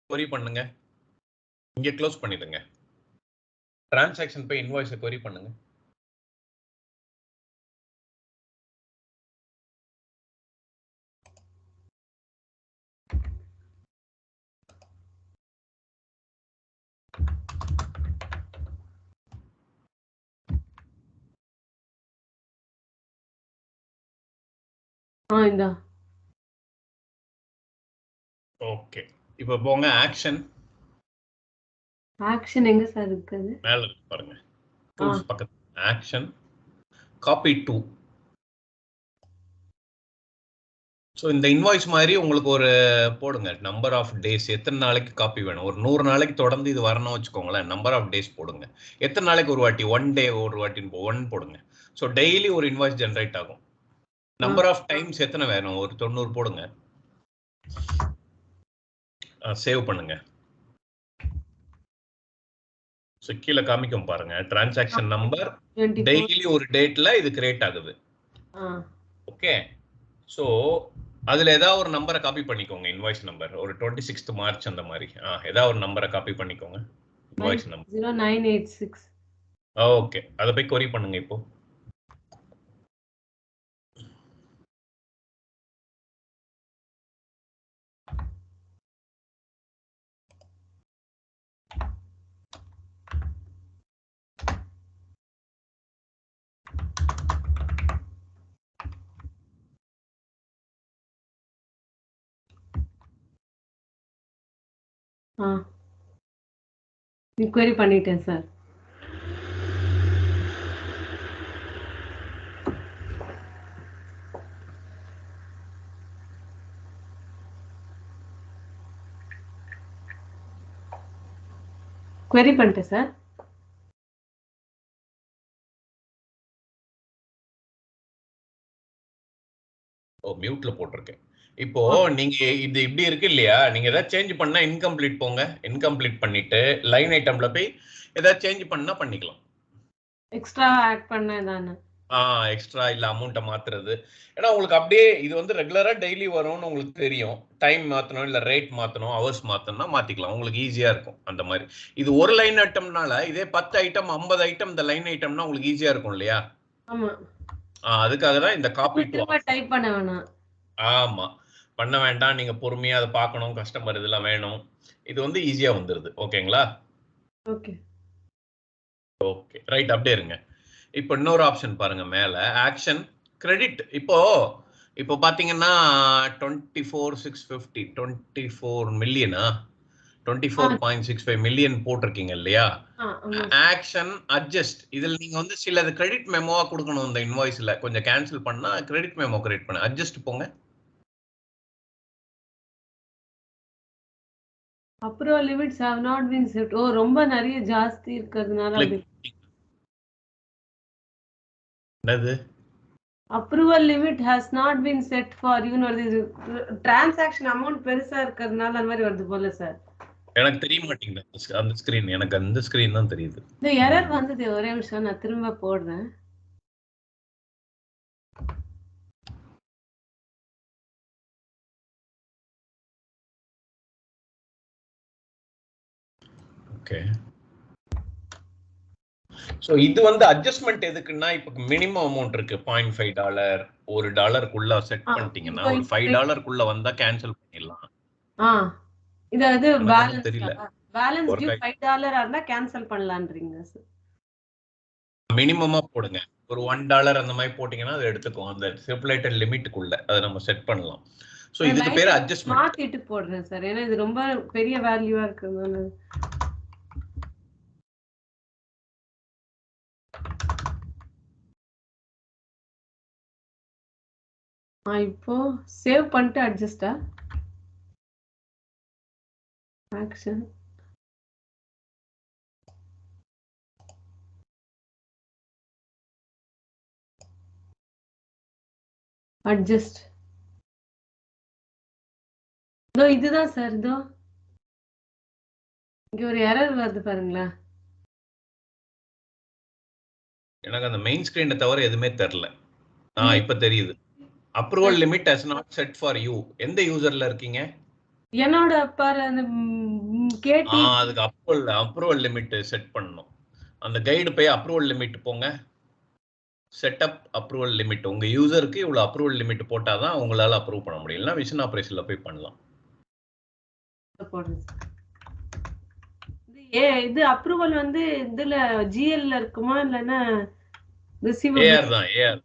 query பண்ணுங்க. இங்க close பண்ணிடுங்க. transaction போய் invoice query பண்ணுங்க. இந்தா. ஓகே. இப்போ போங்க ஆக்ஷன். ஆக்ஷன் எங்க சார் இருக்குது? மேல இருக்கு பாருங்க. டூல்ஸ் பக்கத்துல ஆக்ஷன் காப்பி டு. ஸோ இந்த இன்வாய்ஸ் மாதிரி உங்களுக்கு ஒரு போடுங்க நம்பர் ஆஃப் டேஸ், எத்தனை நாளைக்கு காப்பி வேணும். ஒரு 100 நாளைக்கு தொடர்ந்து இது வரணும் வச்சுக்கோங்களேன். நம்பர் ஆஃப் டேஸ் போடுங்க. எத்தனை நாளைக்கு ஒரு வாட்டி, 1 டே ஒரு வாட்டி 1 போடுங்க. ஸோ டெய்லி ஒரு இன்வாய்ஸ் ஜென்ரேட் ஆகும். நம்பர் ஆஃப் டைம்ஸ் எத்தனை வேணும், ஒரு 90 போடுங்க. சேவ் பண்ணுங்க. ஸோ கீழே காமிக்கும் பாருங்க, டிரான்சாக்ஷன் நம்பர் டெய்லி ஒரு டேட்ல இது கிரியேட் ஆகுது. ஓகே. ஸோ அதுல ஏதாவது ஒரு நம்பரை காப்பி பண்ணிக்கோங்க. இன்வாய்ஸ் நம்பர் ஒரு 26th மார்ச் அந்த மாதிரி ஏதாவது ஒரு நம்பரை காப்பி பண்ணிக்கோங்க. Invoice number 0986. ஓகே, அதை போய் query பண்ணுங்க. இப்போ query பண்ணிட்டேன் சார். query பண்ணிட்டேன் சார். மியூட்ல போட்டிருக்கேன். இப்போ நீங்க இது இப்படி இருக்கு இல்லையா, நீங்க ஏதாவது சேஞ்ச் பண்ணா இன்கம்ப்ளீட் போங்க. இன்கம்ப்ளீட் பண்ணிட்டு லைன் ஐட்டம்ல போய் ஏதாவது சேஞ்ச் பண்ணா பண்ணிக்கலாம். Extra add பண்ணதானே? எக்ஸ்ட்ரா இல்ல அமௌண்ட்டை மாத்துறது. ஏன்னா உங்களுக்கு அப்படியே இது வந்து ரெகுலரா டெய்லி வரும்னு உங்களுக்கு தெரியும். டைம் மாத்தணும் இல்ல ரேட் மாத்தணும், ஹவர்ஸ் மாத்தணும்னா மாத்திக்கலாம். உங்களுக்கு ஈஸியா இருக்கும் அந்த மாதிரி. இது ஒரு லைன் ஐட்டம்னால இதே 10 ஐட்டம் 50 ஐட்டம் இந்த லைன் ஐட்டம்னா உங்களுக்கு ஈஸியா இருக்கும் இல்லையா? ஆமா. அதுக்காக தான் இந்த காப்பி டு டைப் பண்ண வேணாம். ஆமா, பண்ண வேண்டாம். நீங்க பொறுமையா அதை பார்க்கணும். கஸ்டமர் இதெல்லாம் வேணும். இது வந்து ஈஸியா வந்துருது. ஓகேங்களா? Okay okay right. அப்படியே இருங்க. இப்போ இன்னொரு ஆப்ஷன் பாருங்க மேல, ஆக்ஷன் கிரெடிட். இப்போ பாத்தீங்கன்னா 24,650 24 மில்லியனா 24.65 மில்லியன் போட்டிருக்கீங்க இல்லையா? Action adjust. இதுல நீங்க வந்து சில கிரெடிட் மெமோவா கொடுக்கணும். இந்த இன்வாய்ஸ்ல கொஞ்சம் கேன்சல் பண்ணா கிரெடிட் மெமோ கிரியேட் பண்ண அட்ஜஸ்ட் போங்க. approval limits have not been set. ரொம்ப நிறைய ஜாஸ்தி இருக்கிறதுனால என்னது? approval limit has not been set for transaction amount பெருசா இருக்கிறதுனால அந்த மாதிரி வருது போல சார். எனக்கு தெரிய மாட்டேங்குது அந்த ஸ்கிரீன். எனக்கு அந்த ஸ்கிரீன் தான் தெரியுது. இந்த எரர் வந்தது. ஒரே நிமிஷம் நான் திரும்ப போடுறேன். ஓகே. சோ இது வந்து அட்ஜஸ்ட்மென்ட் எதுக்குன்னா, இப்போ மினிமம் அமௌண்ட் இருக்கு $0.5 $1 செட் பண்ணிட்டீங்கன்னா ஒரு $5 வந்தா கேன்சல் பண்ணிடலாம். இது பேலன்ஸ் தெரியல. பேலன்ஸ் டியூ $5 இருந்தா கேன்சல் பண்ணலாம்ன்றீங்க சார். மினிமமா போடுங்க. ஒரு $1 அந்த மாதிரி போட்டீங்கன்னா அது எடுத்துக்கும். அந்த ஸ்டிபுலேட்டட் லிமிட்டுக்குள்ள அதை நம்ம செட் பண்ணலாம். சோ இதுக்கு பேரு அட்ஜஸ்ட்மென்ட். மாத்திட்டு போடுறேன் சார். ஏன்னா இது ரொம்ப பெரிய வேல்யூவா இருக்குதுனால. இப்போ சேவ் பண்ணிட்டு அட்ஜஸ்டா ஆக்ஷன் அட்ஜஸ்ட். இதுதான் சார். இங்க ஒரு எரர் வருது பாருங்களா. எனக்கு அந்த மெயின் ஸ்கிரீனை தவிர எதுவுமே தெரியல. இப்ப தெரியுது. Approval limit has not set for you. எந்த யூசர்ல இருக்கீங்க? என்னோட பாரு அந்த கேடி அதுக்கு அப்ரூவல் லிமிட் செட் பண்ணணும். அந்த கைடு போய் அப்ரூவல் லிமிட் போங்க. செட்டப் அப்ரூவல் லிமிட் உங்க யூசருக்கு இவ்வளவு அப்ரூவல் லிமிட் போட்டாதான் உங்களால அப்ரூவ் பண்ண முடியும். இல்லைன்னா விஷன் ஆபரேஷன்ல போய் பண்ணலாம். இது அப்ரூவல் வந்து இதுல ஜிஎல்ல இருக்குமா இல்லைன்னா ஏஆர் தான். ஏஆர்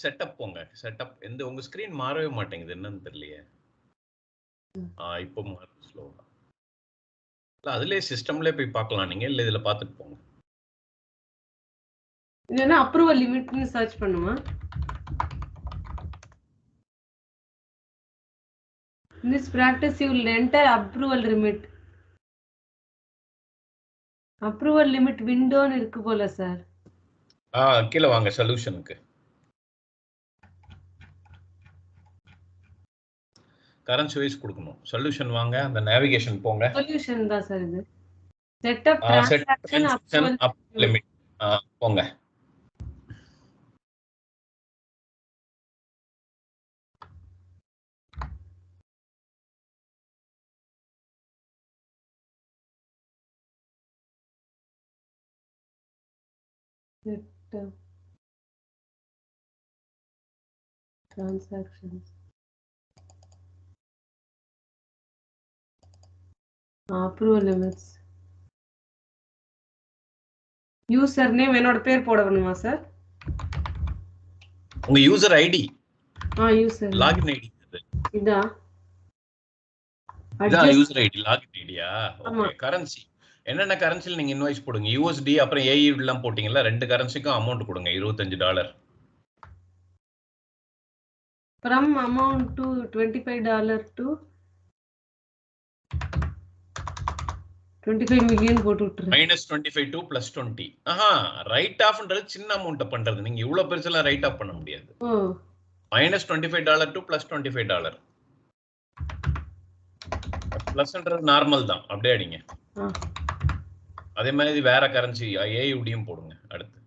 செட்டப் போங்க. செட்டப் உங்க ஸ்கிரீன் மாறவே மாட்டேங்குது, என்னன்னு தெரியலையே. இப்போ மாறுது ஸ்லோவா. இல்ல அதுலயே சிஸ்டம்லயே போய் பார்க்கலாம் நீங்க, இல்ல இதுல பார்த்துட்டு போங்க. இல்லைன்னா அப்ரூவல் லிமிட்னு சர்ச் பண்ணுமா? In this practice you will enter approval limit. Approval limit window ன்னு இருக்கு போல சார். கீழே வாங்க சொல்யூஷனுக்கு. கரன்சி வைஸ் கொடுக்கணும். சொல்யூஷன் வாங்க, அந்த நேவிகேஷன் போங்க. சொல்யூஷன் தான் சார் இது. செட்டப் டிரான்சாக்ஷன் அப்ரூவல் லிமிட் போங்க. செட்டப் transactions approval limits. User name என்னோட பேர் போடணுமா சார்? உங்க user ID. User login ID இதான். யூசர் ஐடி லாகின் ஐடியா? ஓகே. கரன்சி என்னென்ன கரன்சில நீங்க இன்வாய்ஸ் போடுங்க. யூஎஸ்டி அப்புறம் ஏஇ எல்லாம் போட்டீங்கல்ல, ரெண்டு கரன்சிக்கும் அமௌண்ட் கொடுங்க. $25. From amount to $25 to 25 million போட்டு விட்டுறேன். -25 to +20. ரைட் ஆஃப்ன்றது சின்ன அமௌண்ட் பண்றது. நீங்க இவ்வளவு பெருசெல்லாம் ரைட் ஆஃப் பண்ண முடியாது. -$25 to +$25. ப்ளஸ்ன்றது நார்மல் தான், அப்படியே அடிங்க. அதே மாதிரி வேற கரன்சி ஏயுடியும் போடுங்க அடுத்து.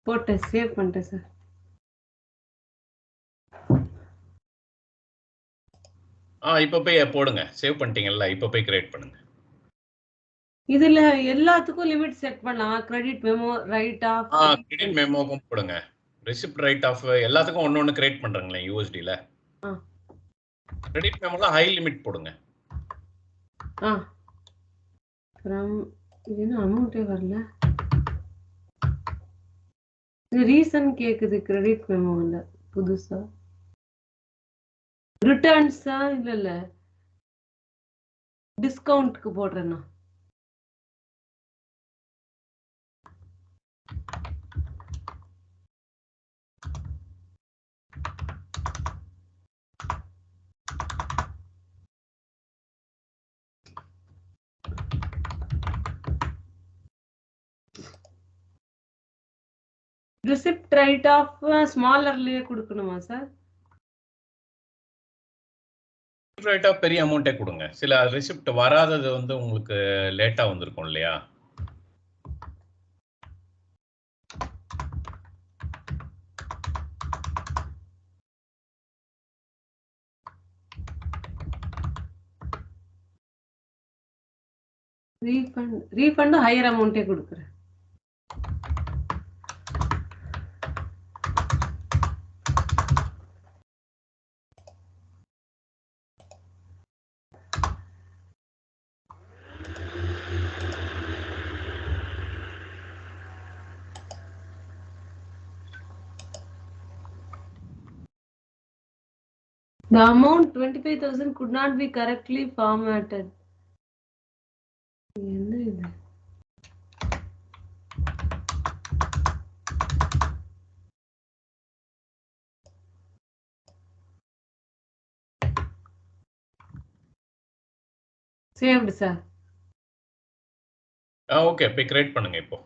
போட்டு சேவ் பண்ணிட்டேன் சார். இப்போ போய் போடுங்க. சேவ் பண்ணிட்டீங்கல்ல, இப்போ போய் கிரியேட் பண்ணுங்க. இதுல எல்லாத்துக்கும் லிமிட் செட் பண்ணலாம். Credit memo, write off. Credit மெமோக்கும் போடுங்க. ரெசிப்ட் ரைட் ஆஃப் எல்லாத்துக்கும் ஒன்னு கிரியேட் பண்றீங்களே யூஎஸ்டில. கிரெடிட் மெமோல ஹை லிமிட் போடுங்க. இது என்ன அமௌண்ட்டே வரல. இது ரீசன் கேக்குது. கிரெடிட் மெமோல புதுசா ரிட்டர்ன்ஸா? இல்ல டிஸ்கவுண்ட்க்கு போடுறேன்னா. ரிசிப்ட் ரைட் ஆஃப் ஸ்மாலர்லயே கொடுக்கணுமா சார்? ரைட் ஆஃப் பெரிய அமௌண்ட்டே கொடுங்க. சில ரிசிப்ட் வராதது வந்து உங்களுக்கு லேட்டா வந்திருக்கும் இல்லையா? ரீஃபண்ட் ஹையர் அமௌண்ட்டே கொடுக்குறேன். The amount 25,000 could not be correctly formatted. என்ன இது? Saved sir. ஓகே, போய் கிரியேட் பண்ணுங்க இப்போ.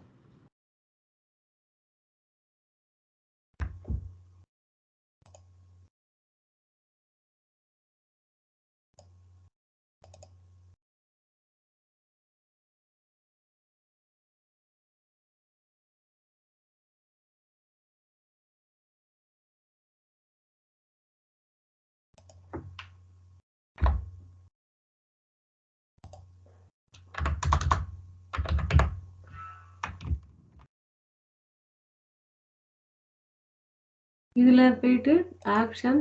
இதுல போயிட்டு ஆக்ஷன்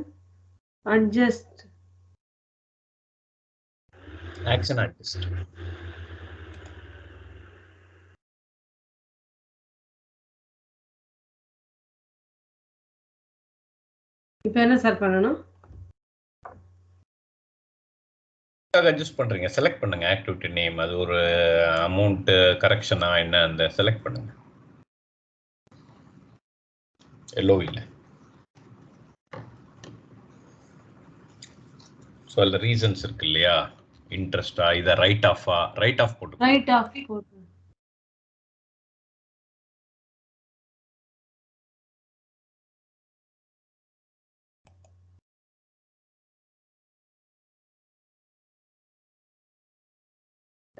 அட்ஜஸ்ட். Action adjust. இப்போ என்ன சார் பண்ணணும்? அட்ஜஸ்ட் பண்றீங்க, செலக்ட் பண்ணுங்க ஆக்டிவிட்டி நேம். அது ஒரு அமௌண்ட் கரெக்ஷனா என்ன அந்த செலக்ட் பண்ணுங்க. எல்லோ இல்ல. ஸோ அதில் ரீசன்ஸ் இருக்கு இல்லையா? இன்ட்ரெஸ்டா, இதை ரைட் ஆஃபா? ரைட் ஆஃப் போட்டு ரைட் ஆஃப் போட்டு.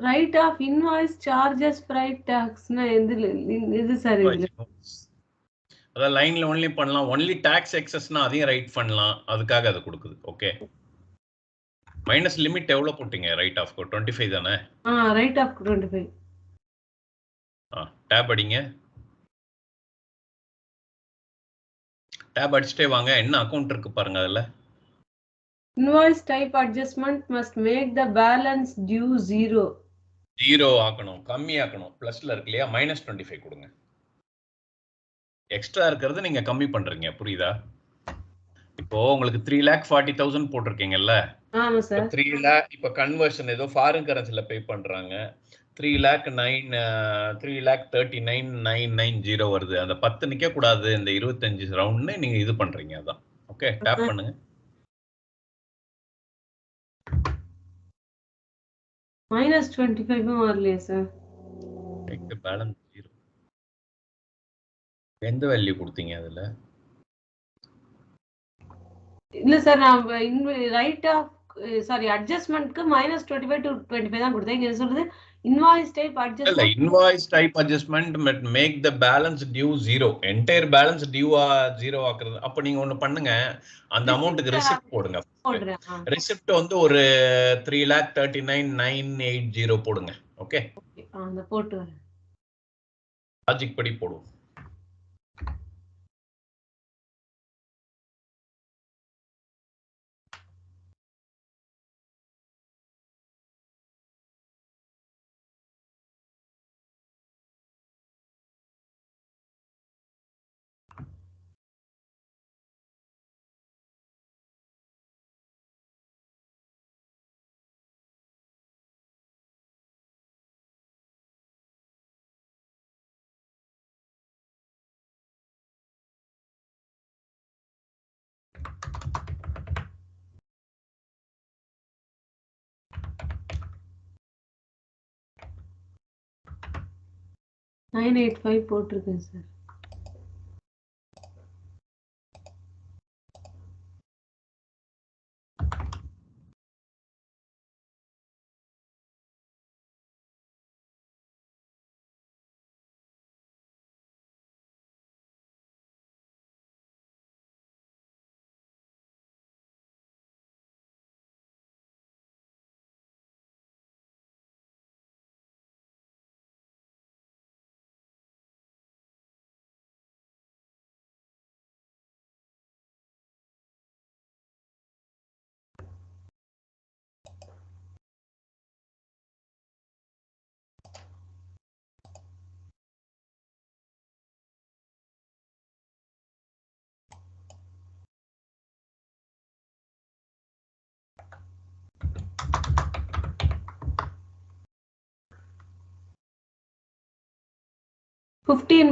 Write off invoice charges freight டாக்ஸ்னா இது சார் இதுல. அதான் லைன்ல ஒன்லி பண்ணலாம். ஒன்லி டாக்ஸ் எக்ஸஸ்னா அதையும் ரைட் பண்ணலாம். அதுக்காக அது கொடுக்குது. ஓகே. மைனஸ் லிமிட் எவ்வளவு போட்டீங்க ரைட் ஆஃப்? 25 தானே? Write off 25. டேப் அடிங்க. டேப் அடிச்சுட்டே வாங்க. என்ன அக்கவுண்ட் இருக்கு பாருங்க அதுல. Invoice type adjustment must make the balance due 0. 0 ஆக்கணும், கம்மி ஆக்கணும். பிளஸ்ல இருக்கு இல்லையா? -25 கொடுங்க. எக்ஸ்ட்ரா இருக்கிறது நீங்க கம்மி பண்றீங்க. புரியுதா? இப்போ உங்களுக்கு 3,40,000 போட்டிருக்கீங்கல்ல. ஆமா சார். 3 lakh இப்போ கன்வர்ஷன் ஏதோ ஃபாரின் கரன்சில பே பண்றாங்க. 3,39,990 வருது. அந்த 10 நிக்க கூடாது, இந்த 25 ரவுண்ட்னு நீங்க இது பண்றீங்க. அதான். ஓகே, டேப் பண்ணுங்க. -25 வரலையே சார். பேலன்ஸ் 0. எந்த வேல்யூ கொடுத்தீங்க அதுல? இல்ல சார், நான் ரைட் ஆஃப் சாரி அட்ஜஸ்ட்மென்ட்க்கு -25 to 25 தான் கொடுத்தேன். இங்க சொல்றது இன்வாய்ஸ் டைப் அட்ஜஸ்ட்மென்ட். இல்ல, invoice type adjustment make the balance due 0. Entire balance due 0 ஆக்குறது. அப்ப நீங்க ஒண்ணு பண்ணுங்க, அந்த அமௌண்ட்க்கு ரெசிப்ட் போடுங்க. ரெசிப்ட் வந்து ஒரு 3,39,980 போடுங்க. ஓகே, அந்த போட்டு வரேன். லாஜிக் படி போடுவோம். -985 போட்டிருக்கேன் சார்.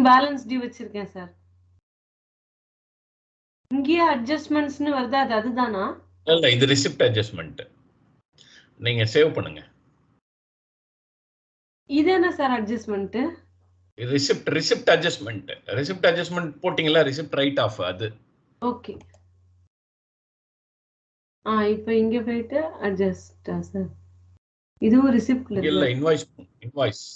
பேலன்ஸ் டியூ வச்சிருக்கேன் சார். இங்கேயே அட்ஜஸ்ட்மெண்ட்ஸ்னு வருது, அதுதானா? இல்ல, இது ரிசிப்ட் அட்ஜஸ்ட்மெண்ட். நீங்க சேவ் பண்ணுங்க. இது என்ன சார் அட்ஜஸ்ட்மெண்ட்? ரிசிப்ட் அட்ஜஸ்ட்மெண்ட் போட்டிங்களா, ரிசிப்ட் ரைட் ஆஃப் அது. ஓகே. இப்போ இங்க போயிட்டு அட்ஜஸ்டா சார்? இதுவும் ரிசிப்ட்ல இல்ல இன்வாய்ஸ்.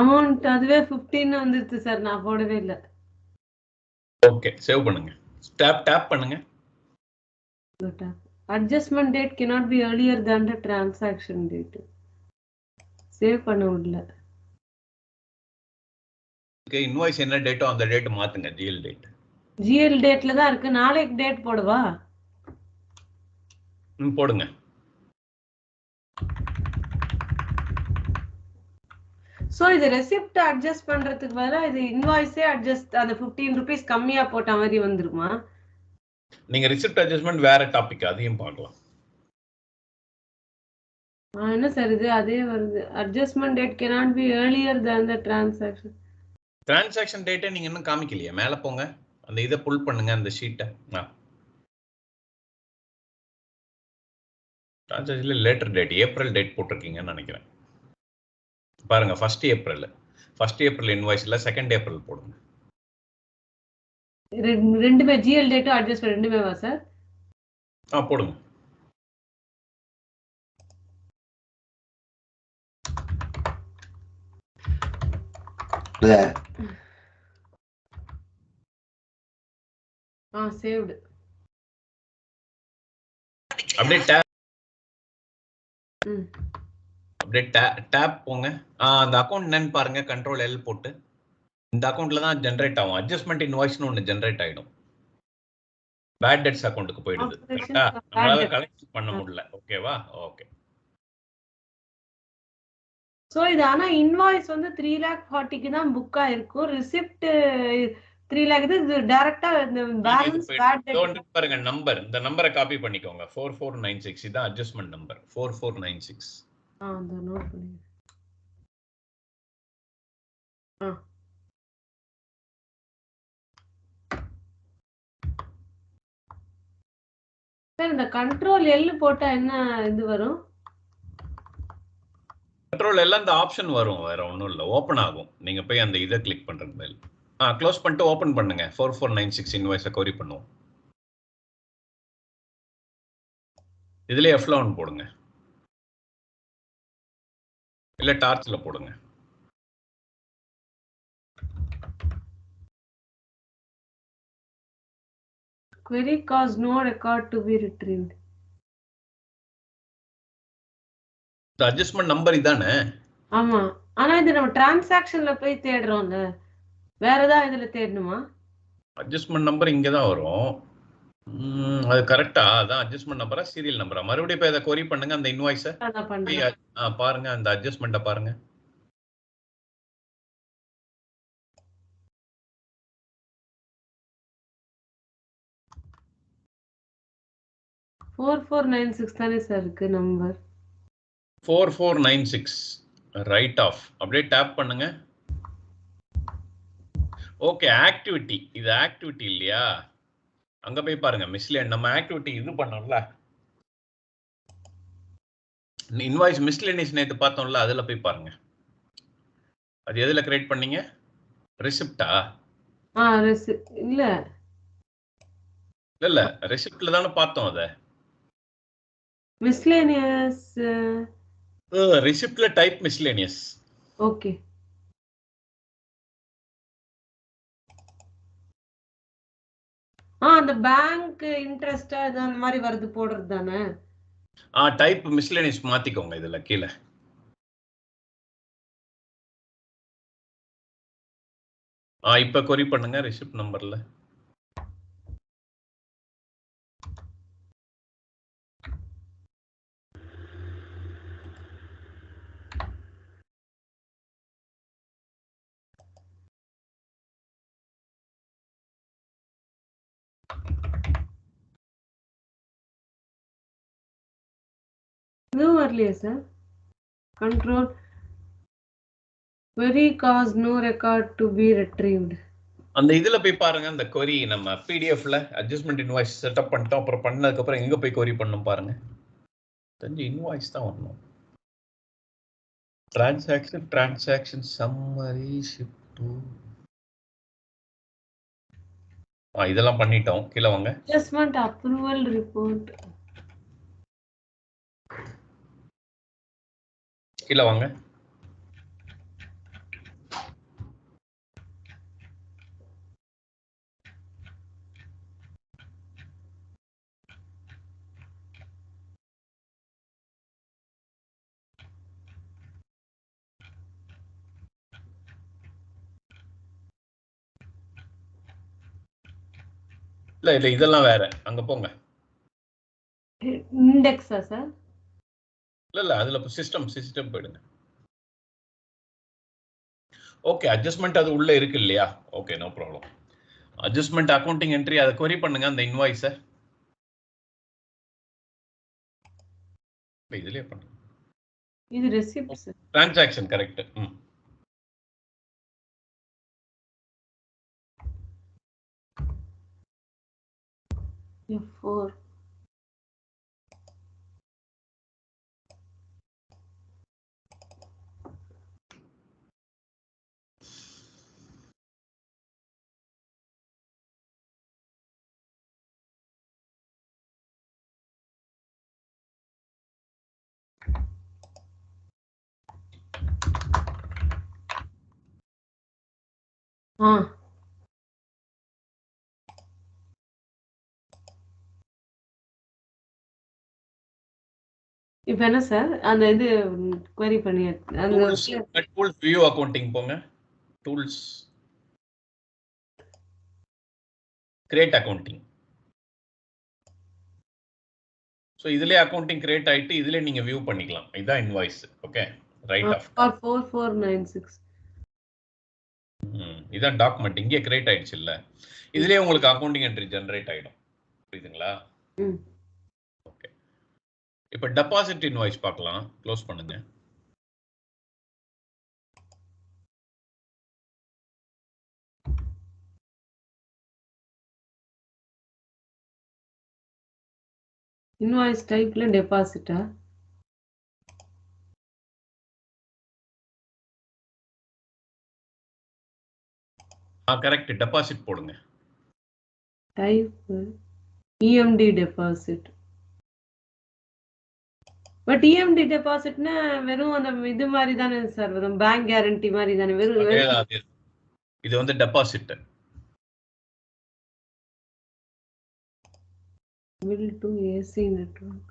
அமௌண்ட் அதுவே 15 வந்துருச்சு சார், நான் போடவே இல்லை. ஓகே, சேவ் பண்ணுங்க. டேப் பண்ணுங்க. Adjustment date cannot be earlier than the transaction date. Save பண்ண விடல. இன்வாய்ஸ் என்ன டேட்டோ அந்த டேட் மாத்துங்க. GL date. ஜிஎல் டேட்ல தான் இருக்கு. நாளைக்கு டேட் போடுவா? போடுங்க. சோ இது ரெசிப்ட் அட்ஜஸ்ட் பண்றதுக்கு பதிலா இது இன்வாய்ஸே அட்ஜஸ்ட் அந்த 15 rupees கம்மியா போட்ட மாதிரி வந்துருமா? நீங்க ரிசிப்ட் அட்ஜஸ்ட்மெண்ட் வேற டாபிக், அதையும் பார்க்கலாம். என்ன சார் இது அதே வருது. Adjustment date cannot be earlier than the transaction. Transaction டேட்டை நீங்க இன்னும் காமிக்கலையே. மேல போங்க, அந்த இதை புல் பண்ணுங்க, அந்த ஷீட்டை. டிரான்சாக்ஷன்ல லேட்டர் டேட், ஏப்ரல் டேட் போட்டிருக்கீங்கன்னு நினைக்கிறேன். பாருங்க, 1st ஏப்ரல் இன்வாய்ஸ்ல 2nd ஏப்ரல் போடுங்க. ரெண்டுமே ஜிஎல் டேட்டும் அட்ஜஸ்ட் ரெண்டுமேவா சார்? போடுங்க. சேவ்டு. அப்படியே டேப் போங்க. அந்த அக்கௌண்ட் என்னன்னு பாருங்க. கண்ட்ரோல் எல் போட்டு இந்த அக்கௌண்ட்ல தான் ஜெனரேட் ஆகும். அட்ஜஸ்ட்மெண்ட் இன்வாய்ஸ்னு ஒன்று ஜெனரேட் ஆயிடும். பேட் டெட்ஸ் அக்கௌண்ட்டுக்கு போயிடுது. கரெக்டா? நம்மளால கலெக்ட் பண்ண முடியல. ஓகேவா? ஓகே. சோ இது ஆனா இன்வாய்ஸ் வந்து 3,40,000க்கு தான் புக் ஆயிருக்கும். ரிசிப்ட் 3 lakh இது டைரக்டா இந்த பேலன்ஸ் பேட் டெட் பாருங்க. நம்பர், இந்த நம்பரை காப்பி பண்ணிக்கோங்க. 4496 இதான் அட்ஜஸ்ட்மெண்ட் நம்பர். 4496. அந்த நோட் பண்ணி. சார் இந்த கண்ட்ரோல் எல் போட்டா என்ன இது வரும்? கண்ட்ரோல் எல்லாம் இந்த ஆப்ஷன் வரும், வேற ஒன்றும் இல்லை. ஓப்பன் ஆகும். நீங்க போய் அந்த இதை கிளிக் பண்றது மேல் க்ளோஸ் பண்ணிட்டு ஓப்பன் பண்ணுங்க. 4496 இன்வாய்ஸை கோரி பண்ணுவோம். இதுல F11 போடுங்க, இல்ல டார்ச்ல போடுங்க. query caused no record to be retrieved. இந்த அட்ஜஸ்ட்மெண்ட் நம்பர் இதானே? ஆமா, ஆனா இது நம்ம டிரான்சாக்ஷன்ல போய் தேடுறோம்ல, வேற ஏதாவது இதுல தேடணுமா? அட்ஜஸ்ட்மெண்ட் நம்பர் இங்க தான் வரும். அது கரெக்டா? அதான் அட்ஜஸ்ட்மெண்ட் நம்பரா சீரியல் நம்பரா? மறுபடியும் போய் அதை கொரி பண்ணுங்க. அந்த இன்வாய்ஸை பாருங்க, அந்த அட்ஜஸ்ட்மெண்ட்டை பாருங்க. ஃபோர் 4496 தானே சார் இருக்கு நம்பர். 4496 ரைட் ஆஃப். அப்படியே டேப் பண்ணுங்க. Okay, activity. இது ஆக்டிவிட்டி இல்லையா? அங்க போய் பாருங்க. மிஸ்லேனியஸ் நம்ம ஆக்டிவிட்டி இது பண்ணோம்ல, இன்வாய்ஸ் மிஸ்லேனியஸ் நேத்து பார்த்தோம்ல, அதுல போய் பாருங்க. அது எதுல கிரியேட் பண்ணீங்க? ரிசிப்டா? இல்ல இல்ல ரிசிப்ட்ல தானே பார்த்தோம். அத மிஸ்லேனியஸ் ரிசிப்ட்ல டைப் மிஸ்லேனியஸ். ஓகே. அந்த பேங்க் இன்ட்ரெஸ்ட் அந்த மாதிரி வருது போடுறது தானே? டைப் மிஸ்லேனியஸ் மாத்திக்கோங்க இதுல கீழே. இப்ப கொரி பண்ணுங்க ரிசிப்ட் நம்பர்ல. இதுவும் வரலையா sir? Control query cause no record to be retrieved. அந்த இதுல போய் பாருங்க, அந்த கொரி நம்ம பிடிஎஃப்ல அட்ஜஸ்ட்மெண்ட் இன்வாய்ஸ் செட்டப் பண்ணிட்டோம். அப்புறம் பண்ணதுக்கு அப்புறம் எங்க போய் கொரி பண்ணணும் பாருங்க. தெரிஞ்சு இன்வாய்ஸ் தான் வரணும். Transaction summary ship to. இதெல்லாம் பண்ணிட்டோம். கீழே வாங்க. Adjustment approval report. கீழே வாங்க. இல்ல இதெல்லாம் வேற. அங்க போங்க. இண்டெக்ஸா சார்? இல்ல அதுல சிஸ்டம் போயிடுங்க. ஓகே, அட்ஜஸ்ட்மெண்ட் அது உள்ள இருக்கு இல்லையா? Okay, no problem. Adjustment accounting entry அதை கொரி பண்ணுங்க. அந்த இன்வாய்ஸை இதுலயே பண்ணுங்க. இது receipt sir. Transaction correct. F4. இப்போ என்ன சார் அந்த இது query பண்ணி அந்த டூல்ஸ் வியூ அக்கவுண்டிங் போங்க. Tools create accounting. ஸோ இதுலேயே அக்கவுண்டிங் கிரியேட் ஆயிட்டு இதுலேயே நீங்க வியூ பண்ணிக்கலாம். இதுதான் இன்வாய்ஸ். Okay, right of 4496. இதான் டாக்குமெண்ட் இங்கே கிரியேட் ஆயிடுச்சு இல்ல. இதுலயே உங்களுக்கு அக்கவுண்டிங் என்ட்ரி ஜெனரேட் ஆயிடும். புரியுதுங்களா? ஓகே, இப்போ டெபாசிட் இன்வாய்ஸ் பார்க்கலாம். க்ளோஸ் பண்ணுங்க. இன்வாய்ஸ் டைப்ல டெபாசிட்டா? கரெக்ட், டெபாசிட் போடுங்க. Type EMD deposit. But EMD டெபாசிட்னா வெறும் அந்த இது மாதிரி தானே சார் வரும், பேங்க் கேரண்டி மாதிரி தானே வெறும். இது வந்து deposit. Bill to AC network.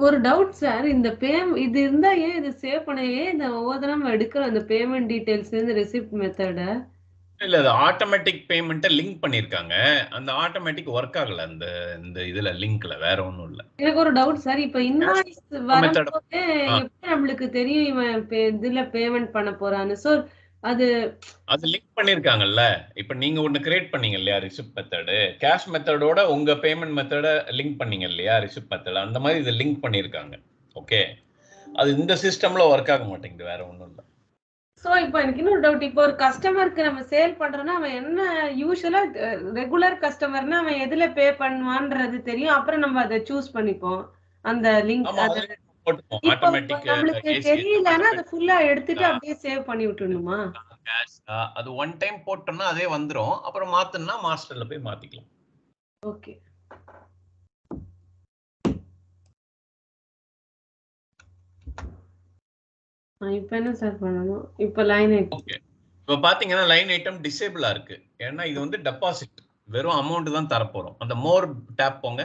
ஒரு டவுட் சார், இந்த இது இருந்தா ஏன் இது சேவ் பண்ண, ஏன் இந்த ஒவ்வொரு தடவை எடுக்கிற அந்த பேமெண்ட் டீடைல்ஸ் இந்த ரெசிப்ட் மெத்தட? இல்ல அது ஆட்டோமேட்டிக் பேமெண்ட்டை லிங்க் பண்ணிருக்காங்க. அந்த ஆட்டோமேட்டிக் ஒர்க் ஆகல அந்த இந்த இதுல லிங்க்ல. வேற ஒண்ணும் இல்ல. எனக்கு ஒரு டவுட் சார், இப்போ இன்வாய்ஸ் வரும்போது எப்படி நம்மளுக்கு தெரியும் இவன் இதுல பேமெண்ட் பண்ண போறான்னு? சோ அது லிங்க் பண்ணிருக்காங்கல்ல. இப்ப நீங்க ஒன்னு கிரியேட் பண்ணீங்க இல்லையா ரிசிப்ட் மெத்தடு, கேஷ் மெத்தடோட உங்க பேமெண்ட் மெத்தட லிங்க் பண்ணீங்க இல்லையா ரிசிப்ட் மெத்தட், அந்த மாதிரி இதை லிங்க் பண்ணிருக்காங்க. ஓகே, அது இந்த சிஸ்டம்ல ஒர்க் ஆக மாட்டேங்குது. வேற ஒண்ணும் இல்ல. சோ இப்போ எனக்கு இன்னொரு டவுட், இப்போ ஒரு கஸ்டமருக்கு நம்ம சேல் பண்றோம்னா அவன் என்ன யூசுவலா ரெகுலர் கஸ்டமர்னா அவன் எதுல பே பண்ணுவான்றது தெரியும். அப்புறம் நம்ம அதை சூஸ் பண்ணிப்போம் அந்த லிங்க். இப்போ நம்மளுக்கு தெரியலன்னா அதை ஃபுல்லா எடுத்துட்டு அப்படியே சேவ் பண்ணி விட்டுணுமா? அது ஒன் டைம் போட்டோம்னா அதே வந்துரும். அப்புறம் மாத்தணும்னா மாஸ்டர்ல போய் மாத்திக்கலாம். ஓகே. இப்ப என்ன சார் பண்ணணும்? இப்ப லைன் ஐட்டம். ஓகே. இப்போ பாத்தீங்கன்னா லைன் ஐட்டம் டிசேபிளா இருக்கு. ஏன்னா இது வந்து டெபாசிட். வெறும் அமௌண்ட் தான் தரப்போறோம். அந்த மோர் டேப் போங்க.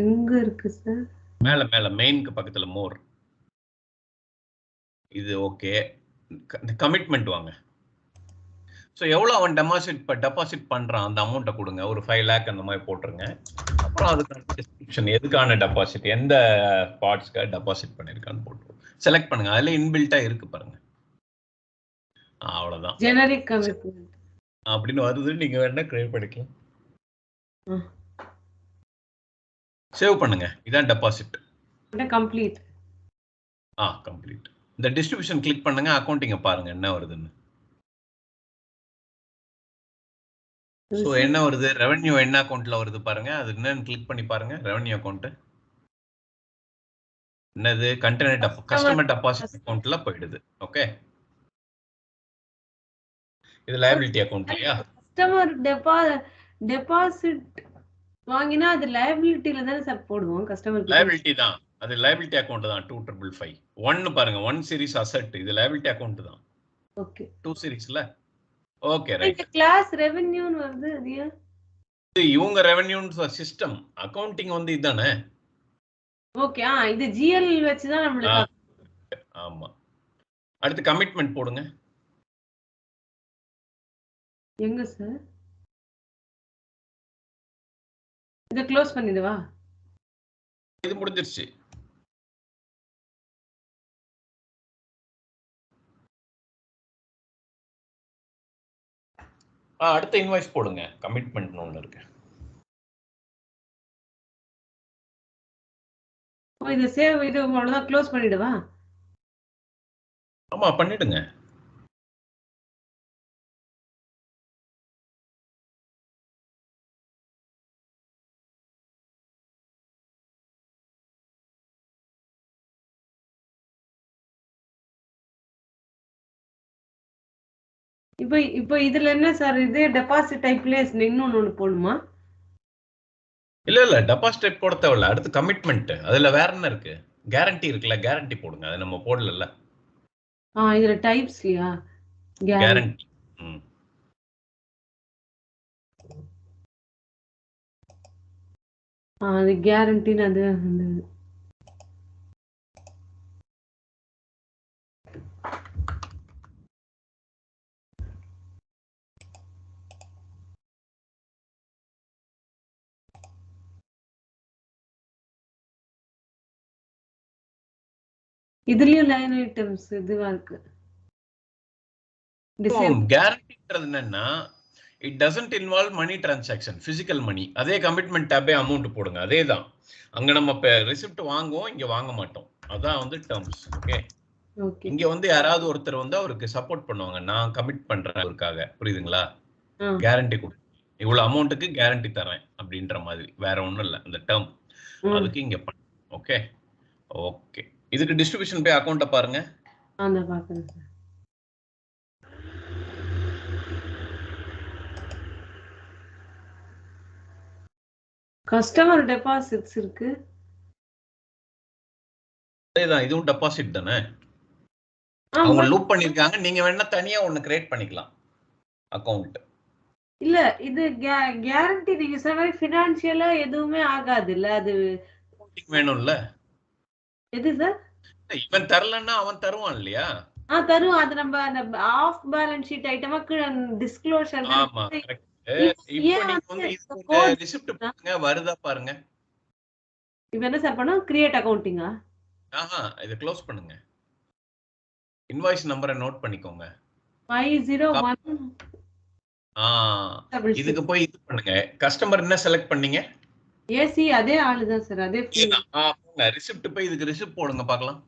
எங்க இருக்கு சார்? மேல மேல மெயினுக்கு பக்கத்துல மோர். இது ஓகே. கமிட்மெண்ட் வாங்க. ஸோ எவ்வளோ அவன் டெபாசிட் பண்றான் அந்த அமௌண்ட்டை கொடுங்க. ஒரு 5 lakh அந்த மாதிரி போட்டுருங்க. அப்புறம் அதுக்கான டிஸ்கிரிப்ஷன் எதுக்கான டெபாசிட், எந்த பார்ட்ஸ்க்காக டெபாசிட் பண்ணியிருக்கான்னு போட்டுருவோம். செலக்ட் பண்ணுங்க. அதுல இன்பில்ட்டா இருக்கு பாருங்க. அவ்வளவுதான். ஜெனரிக் கமிட்மெண்ட் அப்படின்னு வருது. நீங்க வேணா கிரியேட் பண்ணிக்கலாம். சேவ் பண்ணுங்க. இதான் டெபாசிட். கம்ப்ளீட். கம்ப்ளீட். இந்த டிஸ்ட்ரிபியூஷன் கிளிக் பண்ணுங்க. அக்கௌண்டிங்க பாருங்க என்ன வருதுன்னு. ஸோ என்ன வருது? ரெவென்யூ என்ன அக்கௌண்ட்ல வருது பாருங்க. அது என்னன்னு கிளிக் பண்ணி பாருங்க. ரெவென்யூ அக்கௌண்ட் என்னது? கஸ்டமர் டெபாசிட் அக்கௌண்ட்ல போயிடுது. ஓகே. இது லைபிலிட்டி அக்கௌண்ட் இல்லையா? கஸ்டமர் டெபாசிட் வாங்கினா அது லைபிலிட்டில தானே சார் போடுவோம். கஸ்டமர் லைபிலிட்டி தான். அது லைபிலிட்டி அக்கௌண்ட் தான். 2555 1 பாருங்க. 1 சீரிஸ் அசெட். இது லைபிலிட்டி அக்கௌண்ட் தான். ஓகே. 2 சீரிஸ்ல. Okay right. கிளாஸ் ரெவென்யூன்னு வருது. இது இவங்க ரெவென்யூன்னு சிஸ்டம். அக்கவுண்டிங் வந்து இதானே. ஓகே. இது ஜிஎல் வச்சு தான் நம்மளுக்கு. ஆமா. அடுத்து கமிட்மெண்ட் போடுங்க. எங்க சார்? இத க்ளோஸ் பண்ணிடுவா? இது முடிஞ்சிருச்சு. அடுத்த இன்வாய்ஸ் போடுங்க. கமிட்மெண்ட் ஒன்னு இருக்கு. இது சேவ். இது அவ்வளவுதான். க்ளோஸ் பண்ணிடுவா? ஆமா பண்ணிடுங்க. இப்போ இதுல என்ன சார்? இது டெபாசிட் டைப்லயே இன்னொன்னு போடுமா? இல்ல டெபாசிட் டைப் போட தேவையில்ல. அடுத்து கமிட்மெண்ட். அதுல வேற என்ன இருக்கு? கேரண்டி இருக்குல்ல. கேரண்டி போடுங்க. அது நம்ம போடல. இதுல டைப்ஸ்லயா? கேரண்டி. அது கேரண்டின்னு அது இதுலயும் லைன் ஐட்டம்ஸ் இதுவா இருக்கு. கேரண்டின்றது என்னன்னா it doesn't involve money transaction, physical money. அதே கமிட்மெண்ட் டேபே அமௌண்ட் போடுங்க. அதே தான். அங்க நம்ம ரெசிப்ட் வாங்குவோம், இங்க வாங்க மாட்டோம். அதான் வந்து டர்ம்ஸ். ஓகே. இங்க வந்து யாராவது ஒருத்தர் வந்து அவருக்கு சப்போர்ட் பண்ணுவாங்க. நான் கமிட் பண்றேன் அவருக்காக. புரியுதுங்களா? கேரண்டி கொடு, இவ்வளவு அமௌண்ட்டுக்கு கேரண்டி தரேன் அப்படின்ற மாதிரி. வேற ஒண்ணும் இல்ல. அந்த டேர்ம் அதுக்கு இங்க பண்ண. Okay okay. இதுக்கு டிஸ்ட்ரிபியூஷன் பே அக்கௌண்ட்டை பாருங்க. பாக்குறேன் சார். கஸ்டமர் டெபாசிட்ஸ் இருக்கு. அதேதான். இதுவும் டெபாசிட் தானே. அவங்க லூப் பண்ணிருக்காங்க. நீங்க வேணா தனியா ஒன்னு கிரியேட் பண்ணிக்கலாம் அக்கவுண்ட். இல்ல இது கேரண்டி. நீங்க சொன்ன மாதிரி ஃபினான்ஷியலா எதுவுமே ஆகாது இல்ல. அது வேணும்ல. எது சார்? இவன் தரலன்னா அவன் தருவான் இல்லையா? தருவான். அது நம்ம அந்த ஆஃப் பேலன்ஸ் ஷீட் ஐட்டமா டிஸ்க்ளோஷர். ஆமா கரெக்ட். இப்போ நீங்க வந்து இதுக்கு ரிசிப்ட் போடுங்க. வருதா பாருங்க. இப்போ என்ன சார் பண்ணனும்? கிரியேட் அக்கவுண்டிங்கா? இத க்ளோஸ் பண்ணுங்க. இன்வாய்ஸ் நம்பரை நோட் பண்ணிக்கோங்க. 501. இதுக்கு போய் இது பண்ணுங்க. கஸ்டமர் என்ன செலக்ட் பண்ணீங்க? ஏசி. அதே ஆளு தான் சார். அதே போங்க. ரிசிப்ட் போய் இதுக்கு ரிசிப்ட் போடுங்க பார்க்கலாம்.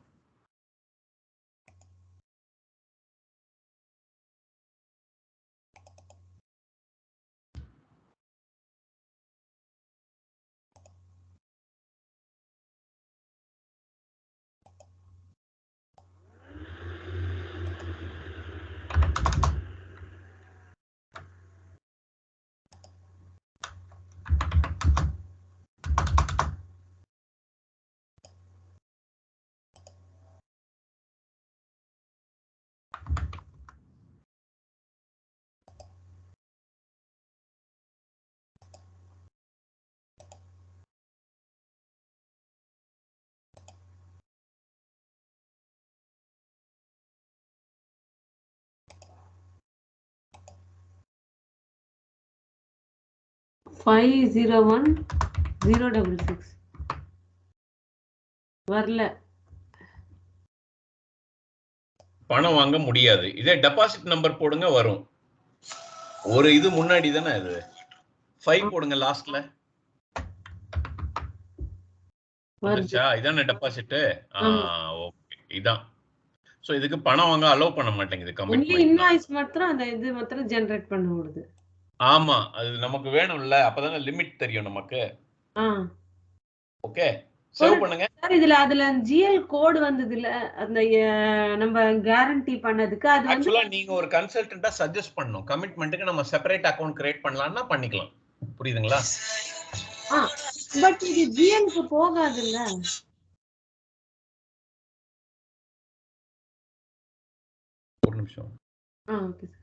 501066 வரல. பணம் வாங்க முடியாது. இதே டெபாசிட் நம்பர் போடுங்க வரும். ஒரு இது முன்னாடி தானே இது 5 போடுங்க லாஸ்ட்ல. வந்துச்சா? இதானே டெபாசிட். ஓகே இதான். சோ இதுக்கு பணம் வாங்க அலோவ் பண்ண மாட்டேங்குது ஒன்லி கமிட்மென்ட். இன்வாய்ஸ் மாத்திரம் அந்த இது மாத்திரம் ஜெனரேட் பண்ண முடியுது. ஆமா அது நமக்கு வேணும்ல, அப்பதானே லிமிட் தெரியும் நமக்கு. ஓகே சேவ் பண்ணுங்க. சார் அதுல ஜிஎல் கோட் வந்தது இல்ல, அந்த நம்ம கேரண்டி பண்ணதுக்கு அது ஆக்சுவலா நீங்க ஒரு கன்சல்டன்ட்டா சஜஸ்ட் பண்ணனும். கமிட்மென்ட்க்கு நம்ம செப்பரேட் அக்கவுண்ட் கிரியேட் பண்ணலாம்னா பண்ணிக்கலாம். புரியுதுங்களா? பட் இது ஜிஎல்க்கு போகாது இல்ல. ஒரு நிமிஷம். Okay sir.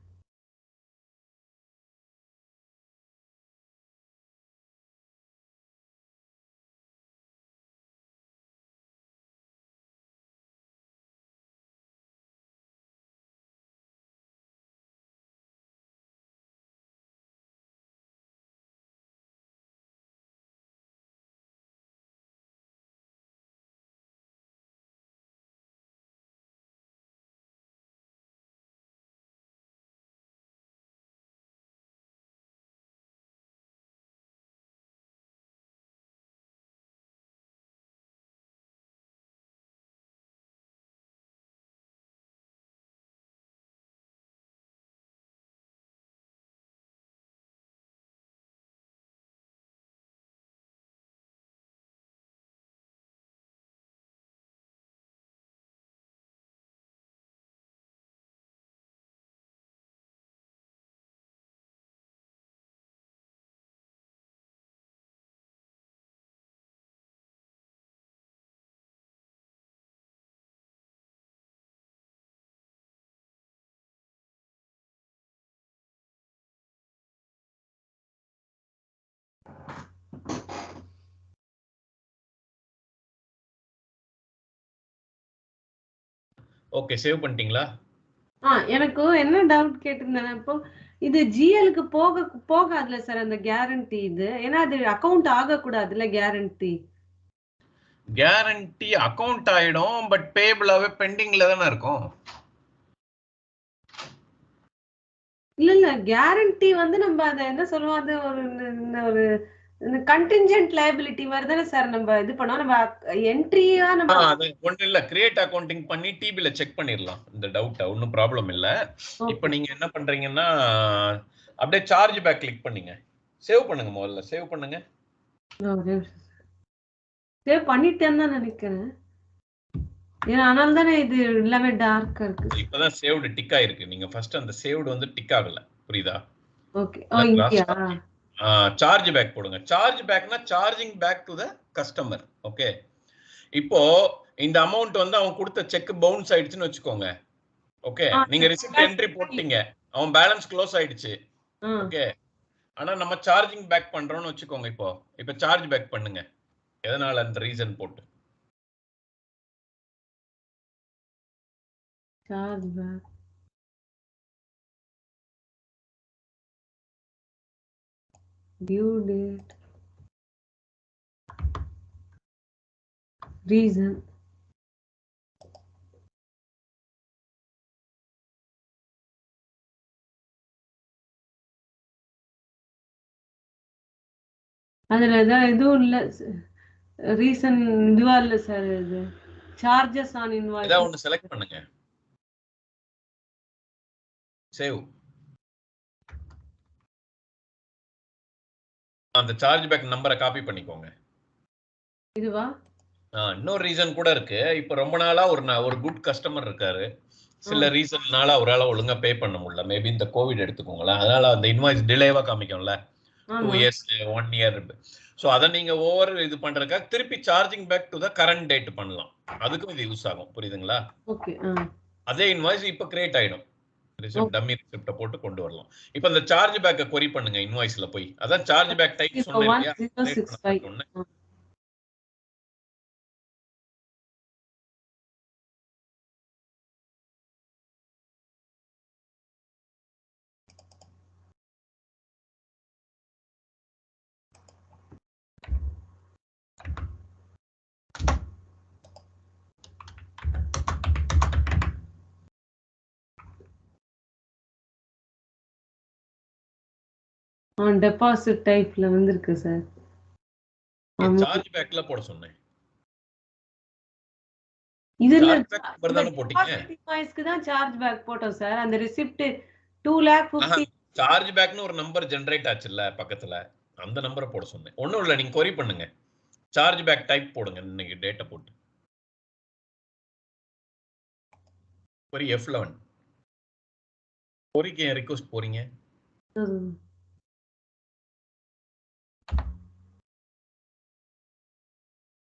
ஓகே சேவ் பண்ணிட்டீங்களா? எனக்கு என்ன டவுட் கேட்டிருந்தேன் இப்போ, இது ஜிஎல்க்கு போகாதுல சார் அந்த கேரண்டி இது, ஏன்னா அது அக்கவுண்ட் ஆக கூடாதுல கேரண்டி. கேரண்டி அக்கவுண்ட் ஆயிடும், பட் பேபிளாவே பெண்டிங்ல தானே இருக்கும். இல்ல கேரண்டி வந்து நம்ம அத என்ன சொல்லுவோம், அது ஒரு கண்டின்ஜென்ட் லைபிலிட்டி மாதிரி தானே சார் நம்ம இது பண்ணோம். நம்ம என்ட்ரியா நம்ம அது ஒண்ணு இல்ல, கிரியேட் அக்கவுண்டிங் பண்ணி டிபில செக் பண்ணிரலாம். இந்த டவுட் ஒன்னும் ப்ராப்ளம் இல்ல. இப்போ நீங்க என்ன பண்றீங்கன்னா அப்படியே சார்ஜ் பேக் கிளிக் பண்ணீங்க. சேவ் பண்ணுங்க, முதல்ல சேவ் பண்ணுங்க. சேவ் பண்ணிட்டேன்னு தான் நினைக்கிறேன். ஏன்னா அதனால தானே இது எல்லாமே டார்க்கா இருக்கு. இப்பதான் சேவ்டு டிக் ஆயிருக்கு. நீங்க ஃபர்ஸ்ட் அந்த சேவ்டு வந்து டிக் ஆகல. புரியுதா? ஓகே. இங்கயா? சார்ஜ் பேக் போடுங்க. சார்ஜ் பேக்னா charging back to the customer. Okay. இப்போ இந்த அமௌண்ட் வந்து அவன் கொடுத்த செக் பவுன்ஸ் ஆயிடுச்சுன்னு வச்சுக்கோங்க. ஓகே, நீங்க ரிசிப்ட் என்ட்ரி போட்டீங்க, அவன் பேலன்ஸ் க்ளோஸ் ஆயிடுச்சு. ஓகே, ஆனா நம்ம சார்ஜிங் பேக் பண்றோம்னு வச்சுக்கோங்க. இப்போ சார்ஜ் பேக் பண்ணுங்க. எதனால அந்த ரீசன் போட்டு charge back due date reason அதுல ஏதாவது எதுவும் இல்ல, ரீசன் இதுவா இல்ல சார். இது சார்ஜஸ் ஆன் இன்வாய்ஸ் ஏதாவது ஒன்னு செலக்ட் பண்ணுங்க. சேவ். அந்த சார்ஜ் பேக் நம்பரை காப்பி பண்ணிக்கோங்க. இதுவா? இன்னொரு ரீசன் கூட இருக்கு. இப்போ ரொம்ப நாளா ஒரு குட் கஸ்டமர் இருக்காரு. சில ரீசன்னால அவரால் ஒழுங்கா பே பண்ண முடியல. மேபி இந்த கோவிட் எடுத்துக்கோங்களேன். அதனால அந்த இன்வாய்ஸ் டிலேவா காமிக்கும்ல, 2 இயர்ஸ் 1 இயர். ஸோ அதை நீங்க ஓவர் இது பண்றதுக்காக திருப்பி charging back to the current date பண்ணலாம். அதுக்கும் இது யூஸ் ஆகும். புரியுதுங்களா? ஓகே. அதே இன்வாய்ஸ் இப்போ கிரியேட் ஆயிடும். ரிசிப்ட் டம்மி ரிசிப்ட போட்டு கொண்டு வரலாம். இப்போ அந்த சார்ஜ் பேக்கை கொரி பண்ணுங்க இன்வாய்ஸ்ல போய். அதான் சார்ஜ் பேக் டைப் சொன்னேன் இல்லையா? 1065 டெபாசிட் டைப்ல வந்திருக்கு சார். ஆமா. சார்ஜ் பேக்ல போட சொன்னேன். இதுல சார்ஜ் பேக் நம்பர் தானே போட்டீங்க. இன்வாய்ஸ்க்கு தான் சார்ஜ் பேக் போட்டோம் சார். அந்த ரிசிப்ட் 2,50,000 சார்ஜ் பேக்னு ஒரு நம்பர் ஜெனரேட் ஆச்சுல்ல பக்கத்துல, அந்த நம்பரை போட சொன்னேன். ஒண்ணும் இல்ல, நீங்க query பண்ணுங்க. சார்ஜ் பேக் டைப் போடுங்க, இன்னைக்கு டேட்டா போட்டு. query F11. queryக்கு ரிக்வெஸ்ட் போறீங்க.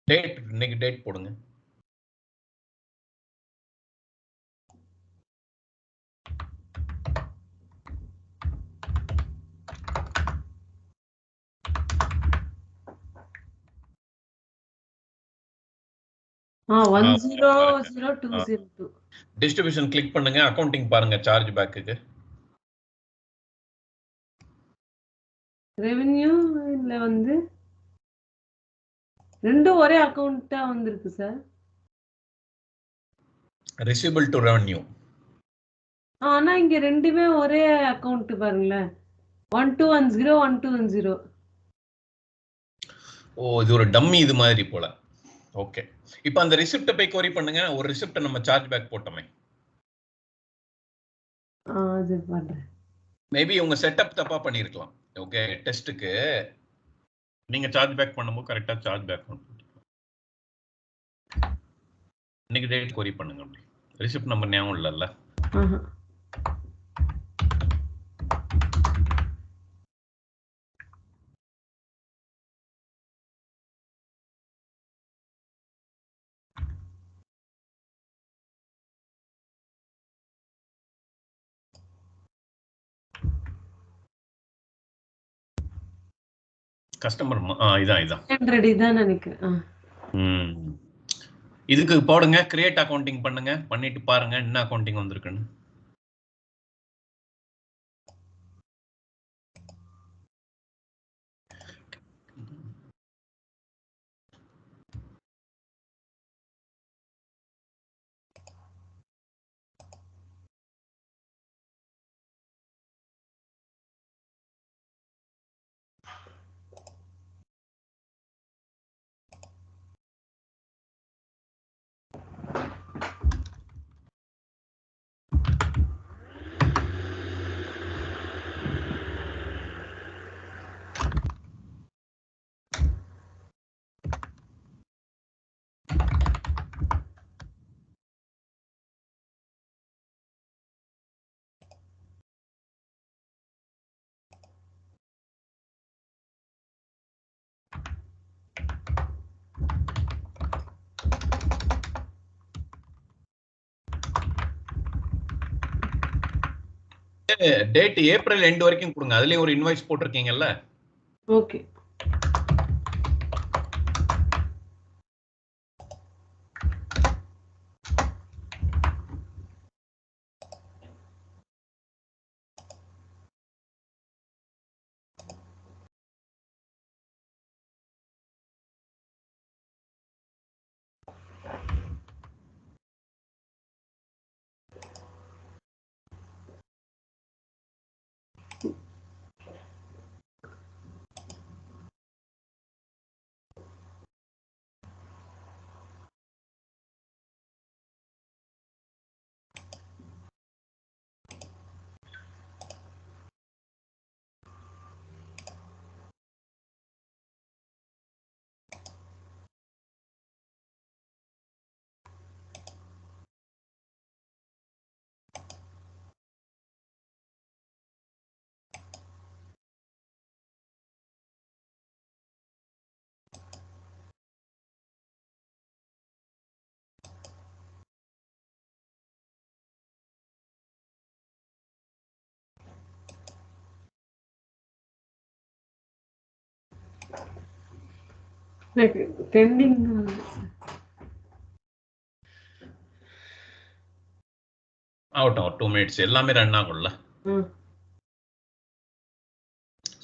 டேட், இன்னைக்கு டேட் போடுங்க. ஆ 100202. டிஸ்ட்ரிபியூஷன் கிளிக் பண்ணுங்க, அக்கவுண்டிங் பாருங்க சார்ஜ் பேக்குக்கு. ரெவென்யூ இல்ல வந்து ரெண்டும் ஒரே அக்கவுண்டா வந்திருக்கு சார். Receivable to revenue. ஆனா இங்க ரெண்டுமே ஒரே அக்கவுண்ட் பாருங்களேன். 1210 1210. ஓ, இது ஒரு டம்மி இது மாதிரி போல. ஓகே, இப்போ அந்த ரிசிப்ட் போய் query பண்ணுங்க. ஒரு ரிசிப்ட் நம்ம சார்ஜ் பேக் போட்டோமே. அது பண்றேன். மேபி உங்க செட்டப் தப்பா பண்ணிருக்கலாம். ஓகே, டெஸ்ட்டுக்கு நீங்க சார்ஜ் பேக் பண்ணும்போது கரெக்டா சார்ஜ் பேக் பண்ணுங்க. இன்னைக்கு டேட் query பண்ணுங்க. அப்படி ரிசிப்ட் நம்பர் ஞாபகம் இல்லல்ல. கஸ்டமர் இதான் 100 தான் நினைக்கிறேன். இதுக்கு போடுங்க, கிரியேட் அக்கவுண்டிங் பண்ணுங்க. பண்ணிட்டு பாருங்க என்ன அக்கவுண்டிங் வந்திருக்குன்னு. டேட் ஏப்ரல் எண்ட் வரைக்கும் கொடுங்க. அதுலயும் ஒரு இன்வாய்ஸ் போட்டிருக்கீங்கல்ல. ஓகே. பெண்டிங் ஆகட்டும், 2 minutes எல்லாமே ரன் ஆகும்ல.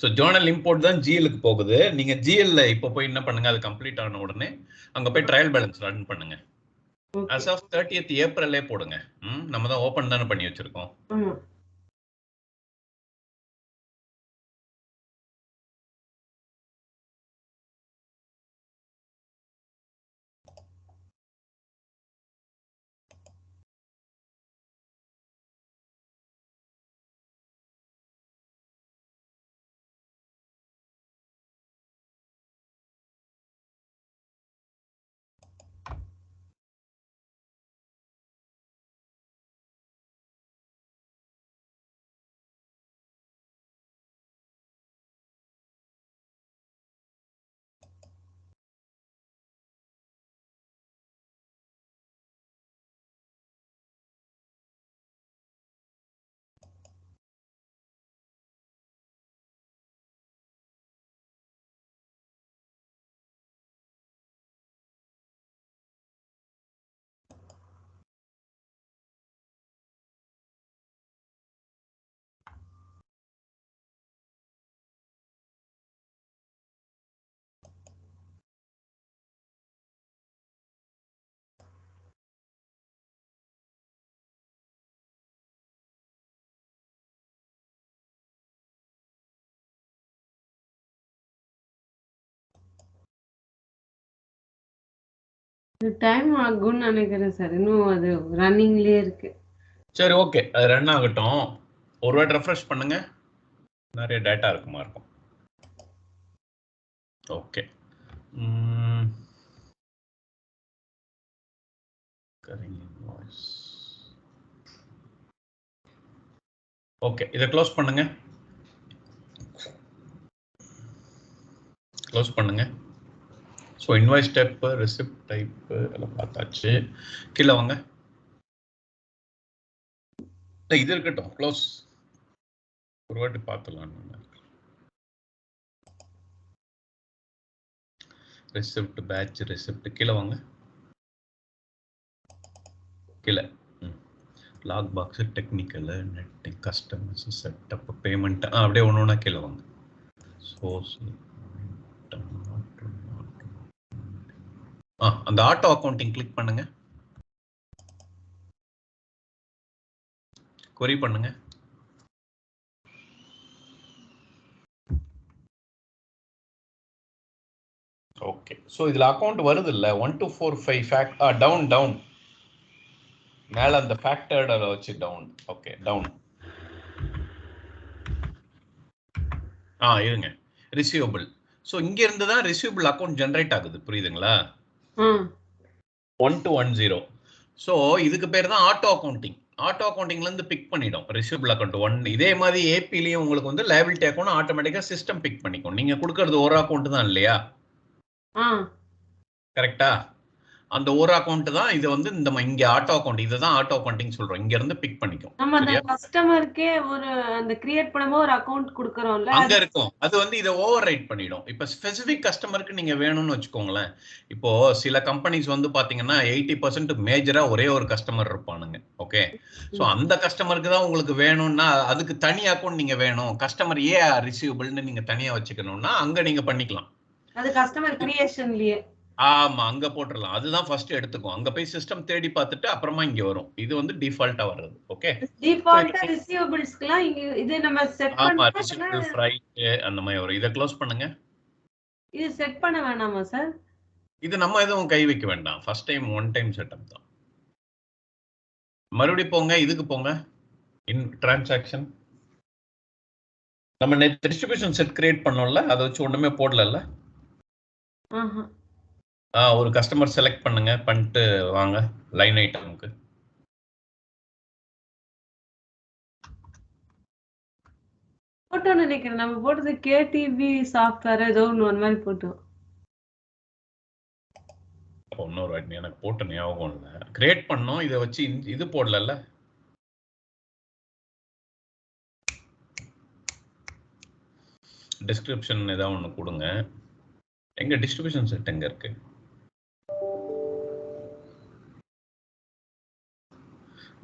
ஸோ ஜேர்னல் இம்போர்ட் தான் ஜிஎல்க்கு போகுது. நீங்க ஜிஎல்ல இப்போ போய் என்ன பண்ணுங்க, அது கம்ப்ளீட் ஆன உடனே அங்க போய் ட்ரையல் பேலன்ஸ் ரன் பண்ணுங்க. as of 30th ஏப்ரல்லே போடுங்க. நம்ம தான் ஓபன் தானே பண்ணி வச்சிருக்கோம். டைம் ஆகும்னு நினைக்கிறேன் சார். இன்னும் அது ரன்னிங்லயே இருக்கு. சரி, ஓகே, அது ரன் ஆகட்டும். ஒரு வாட்டி ரெஃப்ரெஷ் பண்ணுங்க, நிறைய டேட்டா இருக்குமா இருக்கும். ஓகே, ஓகே, இதை க்ளோஸ் பண்ணுங்க. க்ளோஸ் பண்ணுங்க. So invoice type, receipt type எல்லாம் பார்த்தாச்சு. கீழே வாங்க. இது இருக்கட்டும், க்ளோஸ். ஒரு வாட்டி பார்த்துலாம். ரெசிப்ட், பேட்ச், ரெசிப்ட், கீழே வாங்க. கீழே lockbox, technical, netting, customers, setup, payment, அப்படியே ஒன்று ஒன்றா கீழே வாங்க. சோர்ஸ், அந்த ஆட்டோ அக்கௌண்டிங் கிளிக் பண்ணுங்க. query பண்ணுங்க. ஓகே, ஸோ இதில் அக்கௌண்ட் வருது இல்லை, 1 2 4 5 ஃபேக்ட், டவுன் டவுன் மேலே அந்த ஃபேக்டர்ட வச்சு டவுன். Okay, down. இருங்க, ரிசீவபிள். ஸோ இங்க இருந்து தான் ரிசீவபிள் அக்கௌண்ட் ஜென்ரேட் ஆகுது, புரியுதுங்களா? 1210. ஸோ இதுக்கு பேர் தான் ஆட்டோ அக்கௌண்டிங். ஆட்டோ அக்கௌண்டிங்ல இருந்து பிக் பண்ணிடும் ரிசீவபிள் அக்கௌண்ட் 1. இதே மாதிரி ஏபிலையும் உங்களுக்கு வந்து லைபிலிட்டி அக்கௌண்ட் ஆட்டோமேட்டிக்கா சிஸ்டம் பிக் பண்ணிக்கும். நீங்க கொடுக்கறது ஒரு அக்கௌண்ட் தான் இல்லையா? கரெக்டா? அந்த ஒரு அக்கௌண்ட் தான் இது வந்து இந்த இங்க ஆட்டோ அக்கௌண்ட், இதுதான் ஆட்டோ அக்கௌண்டிங் சொல்றோம். இங்க இருந்து பிக் பண்ணிக்கும். நம்ம அந்த கஸ்டமர்க்கே ஒரு அந்த கிரியேட் பண்ணும்போது ஒரு அக்கவுண்ட் கொடுக்கறோம்ல, அங்க இருக்கும். அது வந்து இதை ஓவர் ரைட் பண்ணிடும். இப்ப ஸ்பெசிபிக் கஸ்டமருக்கு நீங்க வேணும்னு வச்சுக்கோங்களேன். இப்போ சில கம்பெனிஸ் வந்து பாத்தீங்கன்னா 80% மேஜரா ஒரே ஒரு கஸ்டமர் இருப்பானுங்க. ஓகே, சோ அந்த கஸ்டமருக்கு தான் உங்களுக்கு வேணும்னா அதுக்கு தனி அக்கௌண்ட் நீங்க வேணும், கஸ்டமர் ஏ ரிசீவபிள்னு நீங்க தனியா வச்சுக்கணும்னா அங்க நீங்க பண்ணிக்கலாம். அது கஸ்டமர் கிரியேஷன்லயே. ஆமா, அங்க போட்டுறலாம். அதுதான் ஃபர்ஸ்ட் எடுத்துக்கும். அங்க போய் சிஸ்டம் தேடி பார்த்துட்டு அப்புறமா இங்க வரும். இது வந்து டிஃபால்ட்டா வர்றது. ஓகே, டிஃபால்ட்டா ரிசீவபிள்ஸ்க்குலாம் இங்க இது நம்ம செட் ஆமா, பண்ணா ரிசீவபிள் ஃப்ரைட் அந்த மாதிரி வரும். இத க்ளோஸ் பண்ணுங்க. இது செட் பண்ண வேணாமா சார்? இது நம்ம எதுவும் கை வைக்க வேண்டாம். First time one time setup தான். மறுபடியும் போங்க, இதுக்கு போங்க, இன் டிரான்சாக்ஷன். நம்ம நெட் டிஸ்ட்ரிபியூஷன் செட் கிரியேட் பண்ணோம்ல, அதை வச்சு ஒண்ணுமே போடல. ஒரு கஸ்டமர் செலக்ட் பண்ணுங்க, பண்ணிட்டு வாங்க லைன் ஐட்டமுக்கு. போட்டோ நினைக்கிறேன் நம்ம போட்டது கேடிவி சாஃப்ட்வேர் ஏதோ ஒன்று மாதிரி போட்டோம். இன்னொரு வாட்டி எனக்கு போட்ட ஞாபகம் இல்லை. கிரியேட் பண்ணோம், இதை வச்சு இது போடல. டிஸ்கிரிப்ஷன் ஏதாவது ஒன்று கொடுங்க. எங்க டிஸ்ட்ரிபியூஷன் செட் எங்க இருக்கு?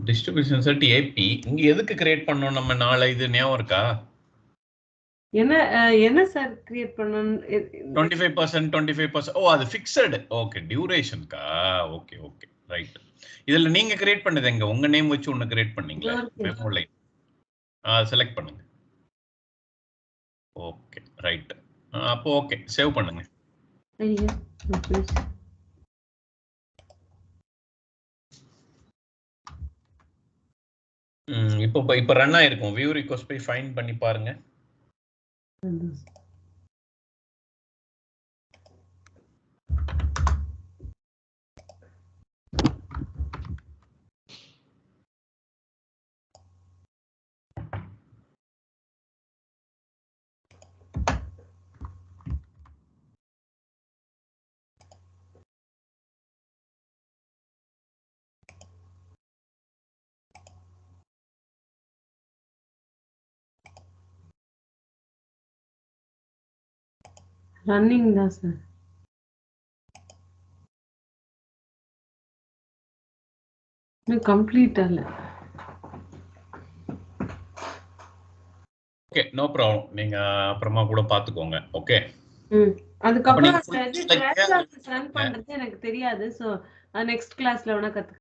Distribution set AP. இங்க எதுக்கு கிரியேட் பண்ணோம் நம்ம? நாளை இது ஞாபகம் இருக்கா? என்ன சார் கிரியேட் பண்ணனும்? 25%, 25%. ஓ, அது ஃபிக்ஸட். ஓகே, டியூரேஷன்க்கா? Okay okay, right. இதுல நீங்க கிரியேட் பண்ணது எங்க? உங்க நேம் வச்சு ஒன்னு கிரியேட் பண்ணீங்களா? Memo line. செலக்ட் பண்ணுங்க. Okay, right. அப்போ ஓகே, சேவ் பண்ணுங்க. இப்போ ரன் ஆயிருக்கும். வியூ ரிக்வெஸ்ட் போய் ஃபைண்ட் பண்ணி பாருங்க. ரன்னிங் தான் சார். கம்ப்ளீட் ஆகல. Okay, no problem. நீங்க அப்புறமா கூட பாத்துக்கோங்க. ஓகே, அதுக்கப்புறம் ரன் பண்றது எனக்கு தெரியாது. சோ நெக்ஸ்ட் கிளாஸ்ல வேணா கத்து